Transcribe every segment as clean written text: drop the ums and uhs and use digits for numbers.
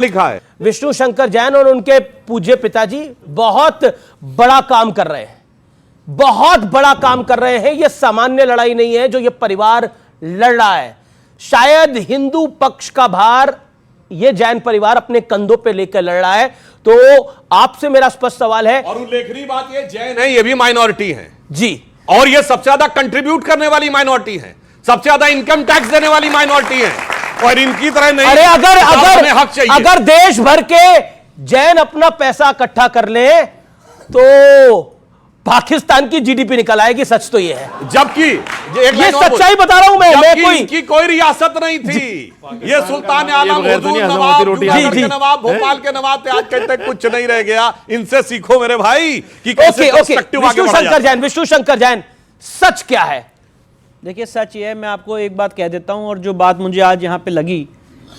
लिखा है। विष्णु शंकर जैन और उनके पूज्य पिताजी बहुत बड़ा काम कर रहे हैं, बहुत बड़ा काम कर रहे हैं। यह सामान्य लड़ाई नहीं है जो यह परिवार लड़ रहा है। शायद हिंदू पक्ष का भार यह जैन परिवार अपने कंधों पे लेकर लड़ रहा है। तो आपसे मेरा स्पष्ट सवाल है, और उल्लेखनीय बात ये जैन है, ये भी माइनॉरिटी है जी, और ये सबसे ज्यादा कंट्रीब्यूट करने वाली माइनॉरिटी है, सबसे ज्यादा इनकम टैक्स देने वाली माइनॉरिटी है, और इनकी तरह नहीं। अरे अगर अगर देश भर के जैन अपना पैसा इकट्ठा कर ले तो पाकिस्तान की जीडीपी निकल आएगी। सच तो ये है, जबकि ये सच्चाई बता रहा हूं मैं इनकी कोई रियासत नहीं थी। ये सुल्तान आलम, हुजूर नवाब, के नवाब, भोपाल के नवाब थे, आज कहते कुछ नहीं रह गया। इनसे सीखो मेरे भाई कि कैसे पर्सपेक्टिव आगे बढ़ा जाता है। विष्णु शंकर जैन, सच क्या है? देखिए, सच ये है, मैं आपको एक बात कह देता हूं, और जो बात मुझे आज यहाँ पे लगी,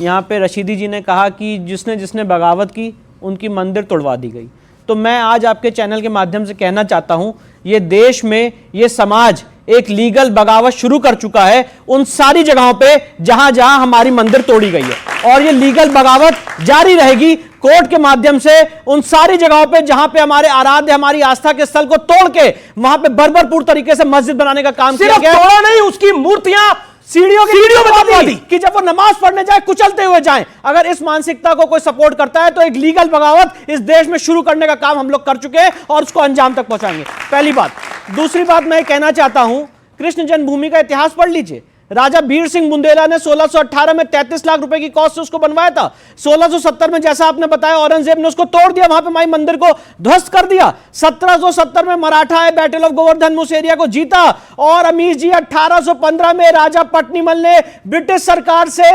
यहाँ पे रशीदी जी ने कहा कि जिसने जिसने बगावत की उनकी मंदिर तोड़वा दी गई। तो मैं आज आपके चैनल के माध्यम से कहना चाहता हूं, ये देश में ये समाज एक लीगल बगावत शुरू कर चुका है उन सारी जगहों पे जहां जहां हमारी मंदिर तोड़ी गई है, और ये लीगल बगावत जारी रहेगी कोर्ट के माध्यम से उन सारी जगहों पे जहां पे हमारे आराध्य, हमारी आस्था के स्थल को तोड़ के वहां पे बर्बरपुर तरीके से मस्जिद बनाने का काम किया गया। तोड़ा नहीं, उसकी मूर्तियां सीढ़ियों में दी कि जब वो नमाज पढ़ने जाए कुचलते हुए जाएं। अगर इस मानसिकता को कोई सपोर्ट करता है तो एक लीगल बगावत इस देश में शुरू करने का काम हम लोग कर चुके हैं और उसको अंजाम तक पहुंचाएंगे। पहली बात। दूसरी बात मैं कहना चाहता हूं, कृष्ण जन्मभूमि का इतिहास पढ़ लीजिए। राजा बीर सिंह बुंदेला ने 1618 में 33 लाख रुपए की कॉस्ट से उसको बनवाया था। 1670 में जैसा आपने बताया औरंगजेब ने उसको तोड़ दिया, वहां पे माई मंदिर को ध्वस्त कर दिया। 1770 में मराठा है बैटल ऑफ गोवर्धन उस एरिया को जीता, और अमीर जी 1815 में राजा पट्टीमल ने ब्रिटिश सरकार से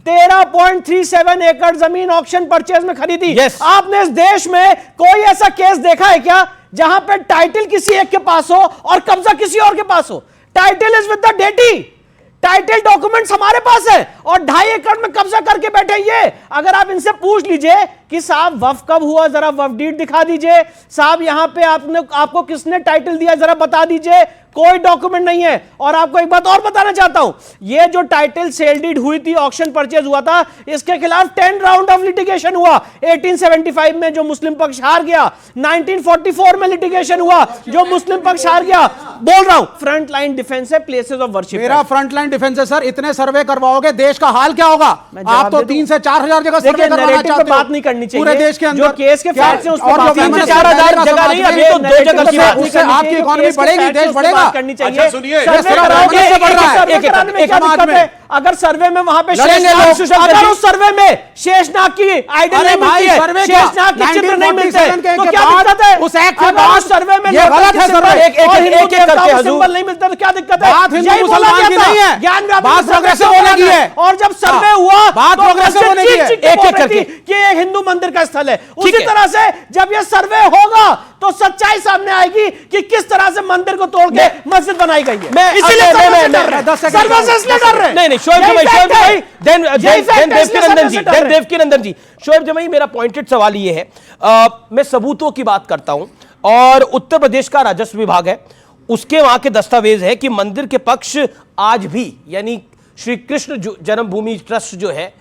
13.37 एकड़ जमीन ऑक्शन परचेज में खरीदी। आपने इस देश में कोई ऐसा केस देखा है क्या जहां पे टाइटल किसी एक के पास हो और कब्जा किसी और के पास हो? Title is with the deity, title documents हमारे पास है, और 2.5 एकड़ में कब्जा करके बैठे। ये अगर आप इनसे पूछ लीजिए कि साहब वफ कब हुआ, जरा वफ डीड दिखा दीजिए, साहब यहां पे आपको किसने टाइटल दिया जरा बता दीजिए, कोई डॉक्यूमेंट नहीं है। और आपको एक बात और बताना चाहता हूं, ये जो टाइटल सेल डीड हुई थी, ऑक्शन परचेज हुआ था, इसके खिलाफ 10 राउंड ऑफ लिटिगेशन हुआ। 1875 में जो मुस्लिम पक्ष हार गया, 1944 में लिटिगेशन हुआ जो मुस्लिम पक्ष हार गया। बोल रहा हूं, फ्रंट लाइन डिफेंस है, प्लेसेस ऑफ वर्शिप। मेरा फ्रंट लाइन डिफेंस है सर। इतने सर्वे करवाओगे देश का हाल क्या होगा? आप तो 3 से 4 हजार जगह सर्वे करवाना चाहते हो। बात नहीं करनी चाहिए पूरे देश के अंदर जो केस के फैक्ट्स हैं उस पर और 3 से 4 हजार जगह नहीं, अभी तो 2 जगह की बात। उससे आपकी इकोनॉमी बढ़ेगी, देश बढ़ेगा। अच्छा सुनिए, अगर सर्वे में वहां पे अगर उस सर्वे में शेषनाग की आइडल नहीं मिलती है, शेषनाग के चित्र नहीं मिलते तो क्या दिक्कत है? उस एक्ट के बाद सर्वे में ये गलत है सर। एक सिंबल नहीं मिलता तो क्या दिक्कत है? बात हिंदू मुसलमान की नहीं है, ज्ञान बात प्रोग्रेसिव होने की है। और जब सर्वे हुआ बात प्रोग्रेसिव होने की है, एक-एक करके कि ये हिंदू मंदिर का स्थल है। उसी तरह से जब ये सर्वे होगा तो सच्चाई सामने आएगी कि किस तरह से मंदिर को तोड़ के मस्जिद बनाई गई है। मैं इसीलिए नहीं, देवकीनंदन जी, शोएब जमाई, मेरा पॉइंटेड सवाल ये है, मैं सबूतों की बात करता हूं, और उत्तर प्रदेश का राजस्व विभाग है, उसके वहां के दस्तावेज है कि मंदिर के पक्ष आज भी, यानी श्री कृष्ण जन्मभूमि ट्रस्ट जो है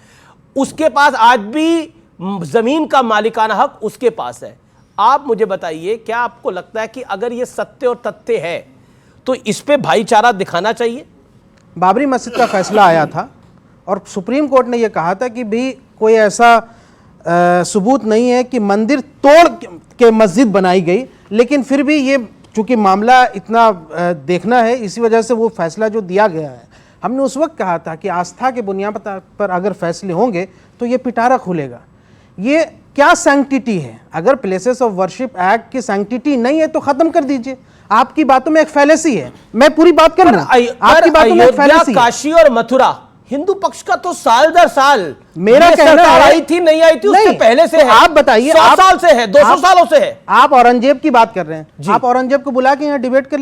उसके पास आज भी जमीन का मालिकाना हक उसके पास है। आप मुझे बताइए, क्या आपको लगता है कि अगर ये सत्य और तथ्य है तो इस पे भाईचारा दिखाना चाहिए? बाबरी मस्जिद का फैसला आया था और सुप्रीम कोर्ट ने यह कहा था कि भी कोई ऐसा सबूत नहीं है कि मंदिर तोड़ के मस्जिद बनाई गई, लेकिन फिर भी ये चूंकि मामला इतना देखना है, इसी वजह से वो फैसला जो दिया गया है, हमने उस वक्त कहा था कि आस्था के बुनियाद पर अगर फैसले होंगे तो ये पिटारा खुलेगा। ये क्या सैंक्टिटी है? अगर प्लेसेस ऑफ वर्शिप एक्ट की सैंक्टिटी नहीं है तो खत्म कर दीजिए। आपकी बातों में एक फैलेसी है, मैं पूरी बात कर रहा हूं, आपकी बातों में एक फैलेसी है। काशी और मथुरा हिंदू पक्ष का तो साल दर साल मेरा कहना है, आई थी नहीं आई थी, उससे पहले से है। आप बताइए, 100 साल से है, 200 सालों से है। आप औरंगजेब की बात कर रहे हैं, आप औरंगजेब को बुला के यहाँ डिबेट कर